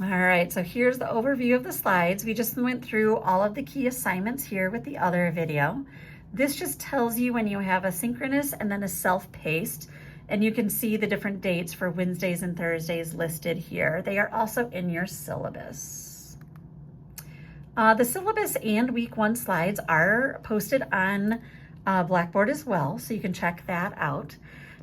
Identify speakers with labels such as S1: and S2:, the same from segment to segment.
S1: All right, so here's the overview of the slides. We just went through all of the key assignments here with the other video. This just tells you when you have a synchronous and then a self-paced, and you can see the different dates for Wednesdays and Thursdays listed here. They are also in your syllabus. The syllabus and week 1 slides are posted on Blackboard as well, so you can check that out.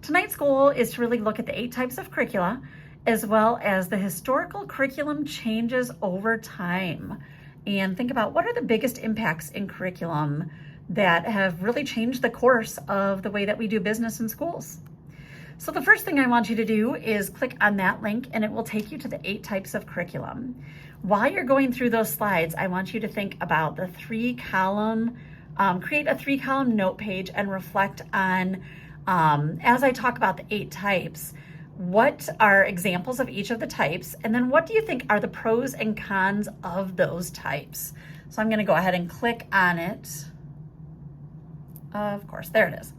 S1: Tonight's goal is to really look at the 8 types of curricula, as well as the historical curriculum changes over time, and think about what are the biggest impacts in curriculum that have really changed the course of the way that we do business in schools. So the first thing I want you to do is click on that link and it will take you to the 8 types of curriculum. While you're going through those slides, I want you to think about the 3-column, create a 3-column note page and reflect on, as I talk about the 8 types, what are examples of each of the types, and then what do you think are the pros and cons of those types? So I'm going to go ahead and click on it. Of course, there it is.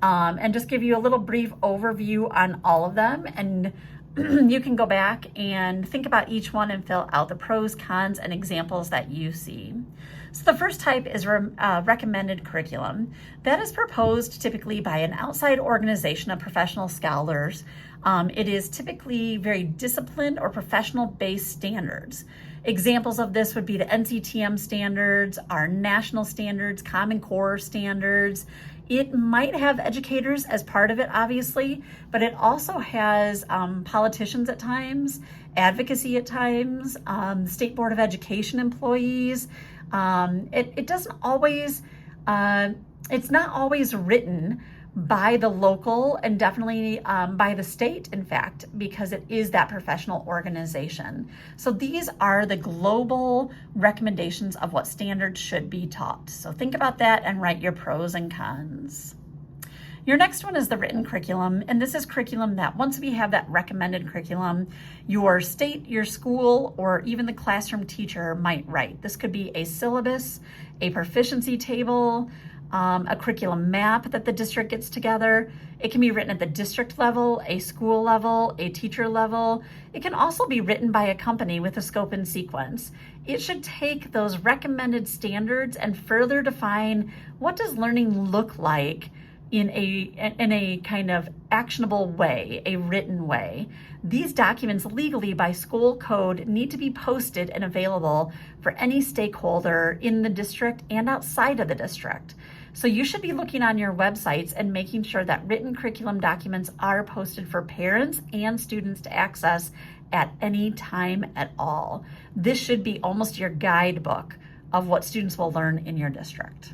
S1: And just give you a little brief overview on all of them, and you can go back and think about each one and fill out the pros, cons, and examples that you see. So the first type is recommended curriculum. That is proposed typically by an outside organization of professional scholars. It is typically very disciplined or professional-based standards. Examples of this would be the NCTM standards, our national standards, Common Core standards. It might have educators as part of it, obviously, but it also has politicians at times, advocacy at times, State Board of Education employees. It doesn't always, it's not always written by the local and definitely by the state, in fact, because it is that professional organization. So these are the global recommendations of what standards should be taught. So think about that and write your pros and cons. Your next one is the written curriculum, and this is curriculum that once we have that recommended curriculum, your state, your school, or even the classroom teacher might write. This could be a syllabus, a proficiency table, a curriculum map that the district gets together. It can be written at the district level, a school level, a teacher level. It can also be written by a company with a scope and sequence. It should take those recommended standards and further define what does learning look like in a kind of actionable way, a written way. These documents legally by school code need to be posted and available for any stakeholder in the district and outside of the district. So you should be looking on your websites and making sure that written curriculum documents are posted for parents and students to access at any time at all. This should be almost your guidebook of what students will learn in your district.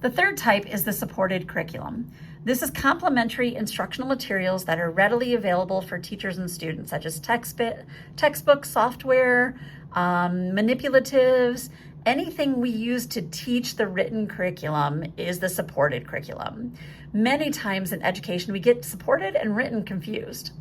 S1: The third type is the supported curriculum. This is complementary instructional materials that are readily available for teachers and students, such as textbook, software, manipulatives. Anything we use to teach the written curriculum is the supported curriculum. Many times in education, we get supported and written confused.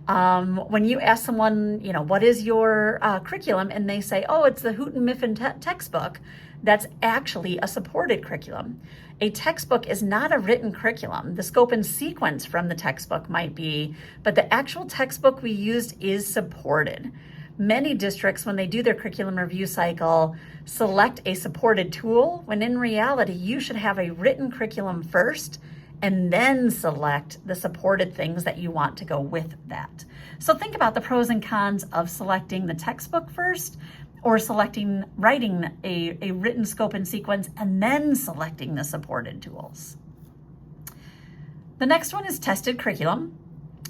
S1: When you ask someone, what is your curriculum, and they say, oh, it's the Houghton Mifflin textbook, that's actually a supported curriculum. A textbook is not a written curriculum. The scope and sequence from the textbook might be, but the actual textbook we used is supported. Many districts, when they do their curriculum review cycle, select a supported tool, when in reality, you should have a written curriculum first and then select the supported things that you want to go with that. So think about the pros and cons of selecting the textbook first, or writing a written scope and sequence and then selecting the supported tools. The next one is tested curriculum.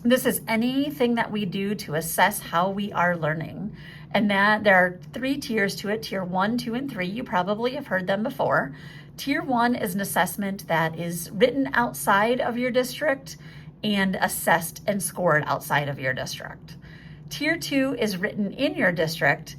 S1: This is anything that we do to assess how we are learning. And that there are 3 tiers to it, tier 1, 2, and 3. You probably have heard them before. Tier 1 is an assessment that is written outside of your district and assessed and scored outside of your district. Tier 2 is written in your district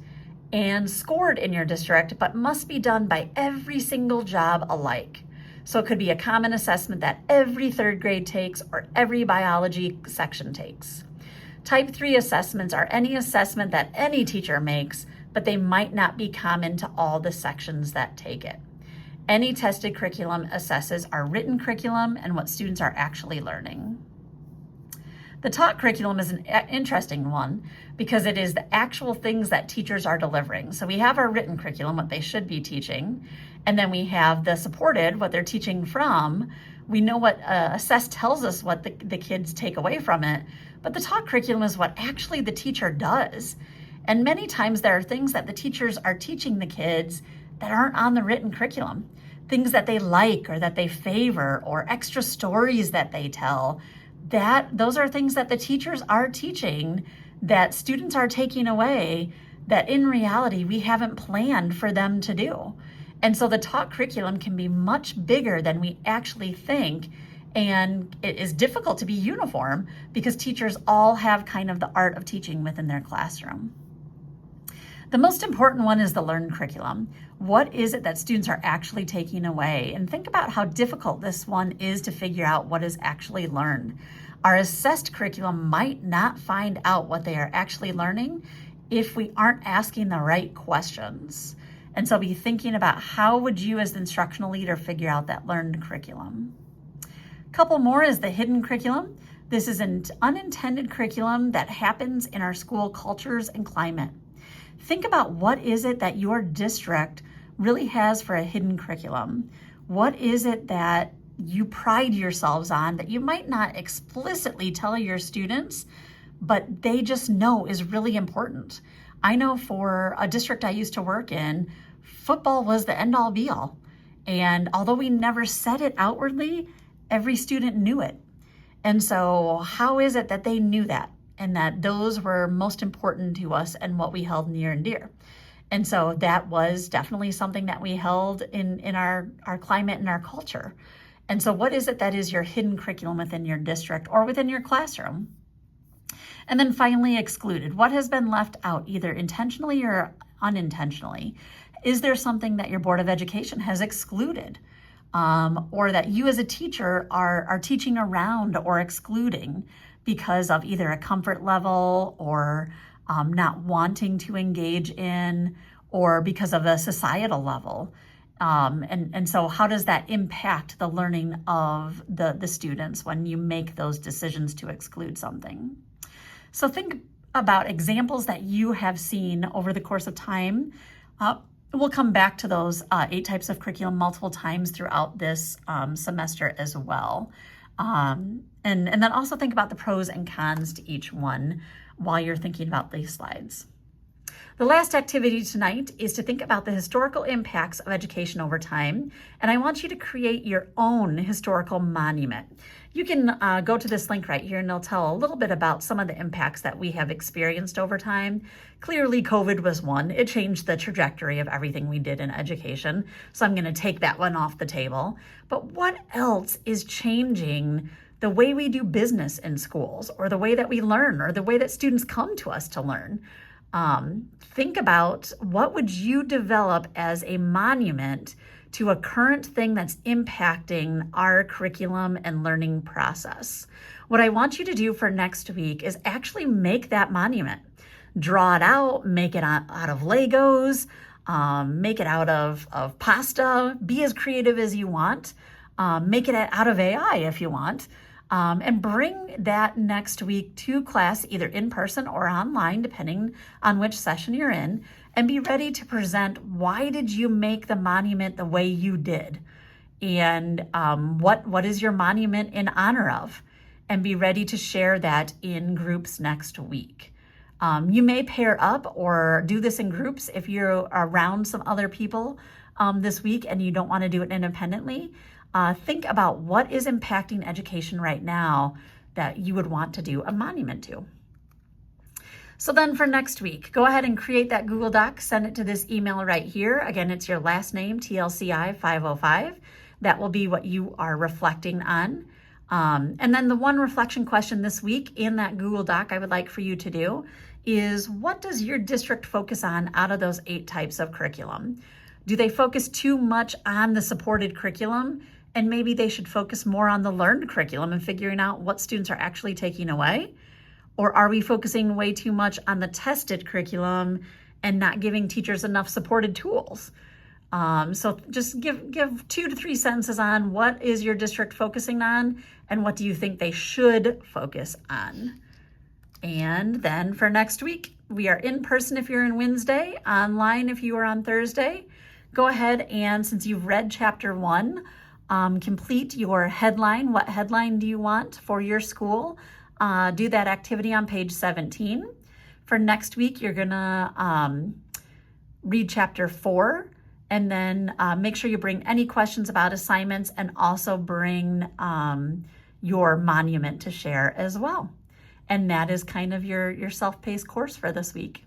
S1: and scored in your district, but must be done by every single job alike. So it could be a common assessment that every 3rd grade takes or every biology section takes. Type 3 assessments are any assessment that any teacher makes, but they might not be common to all the sections that take it. Any tested curriculum assesses our written curriculum and what students are actually learning. The taught curriculum is an interesting one because it is the actual things that teachers are delivering. So we have our written curriculum, what they should be teaching, and then we have the supported, what they're teaching from. We know what assess tells us what the kids take away from it, but the taught curriculum is what actually the teacher does. And many times there are things that the teachers are teaching the kids that aren't on the written curriculum, things that they like or that they favor or extra stories that they tell. Those are things that the teachers are teaching that students are taking away that in reality we haven't planned for them to do. And so the taught curriculum can be much bigger than we actually think, and it is difficult to be uniform because teachers all have kind of the art of teaching within their classroom. The most important one is the learned curriculum. What is it that students are actually taking away? And think about how difficult this one is to figure out what is actually learned. Our assessed curriculum might not find out what they are actually learning if we aren't asking the right questions. And so be thinking about how would you as the instructional leader figure out that learned curriculum. A couple more is the hidden curriculum. This is an unintended curriculum that happens in our school cultures and climate. Think about what is it that your district really has for a hidden curriculum. What is it that you pride yourselves on that you might not explicitly tell your students, but they just know is really important? I know for a district I used to work in, football was the end all be all. And although we never said it outwardly, every student knew it. And so how is it that they knew that and that those were most important to us and what we held near and dear? And so that was definitely something that we held in our climate and our culture. And so what is it that is your hidden curriculum within your district or within your classroom? And then finally, excluded. What has been left out, either intentionally or unintentionally? Is there something that your Board of Education has excluded? Or that you as a teacher are teaching around or excluding because of either a comfort level or not wanting to engage in, or because of a societal level? And so how does that impact the learning of the students when you make those decisions to exclude something? So think about examples that you have seen over the course of time. We'll come back to those 8 types of curriculum multiple times throughout this semester as well. And then also think about the pros and cons to each one while you're thinking about these slides. The last activity tonight is to think about the historical impacts of education over time, and I want you to create your own historical monument. You can go to this link right here and it'll tell a little bit about some of the impacts that we have experienced over time. Clearly, COVID was one. It changed the trajectory of everything we did in education, so I'm going to take that one off the table. But what else is changing the way we do business in schools, or the way that we learn, or the way that students come to us to learn? Think about what would you develop as a monument to a current thing that's impacting our curriculum and learning process. What I want you to do for next week is actually make that monument. Draw it out, make it out of Legos, make it out of pasta, be as creative as you want, make it out of AI if you want. And bring that next week to class, either in person or online, depending on which session you're in, and be ready to present why did you make the monument the way you did, and what is your monument in honor of, and be ready to share that in groups next week. You may pair up or do this in groups if you're around some other people this week and you don't want to do it independently. Think about what is impacting education right now that you would want to do a monument to. So then for next week, go ahead and create that Google Doc, send it to this email right here. Again, it's your last name, TlCI 505. That will be what you are reflecting on. And then the one reflection question this week in that Google Doc I would like for you to do is, what does your district focus on out of those 8 types of curriculum? Do they focus too much on the supported curriculum? And maybe they should focus more on the learned curriculum and figuring out what students are actually taking away? Or are we focusing way too much on the tested curriculum and not giving teachers enough supported tools? So just give 2 to 3 sentences on what is your district focusing on and what do you think they should focus on. And then for next week, we are in person if you're in Wednesday, online if you are on Thursday. Go ahead and, since you've read chapter 1, complete your headline. What headline do you want for your school? Do that activity on page 17. For next week, you're gonna read chapter 4, and then make sure you bring any questions about assignments and also bring your monument to share as well. And that is kind of your self-paced course for this week.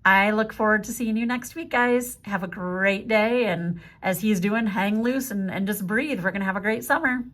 S1: I look forward to seeing you next week, guys. Have a great day. And as he's doing, hang loose and just breathe. We're going to have a great summer.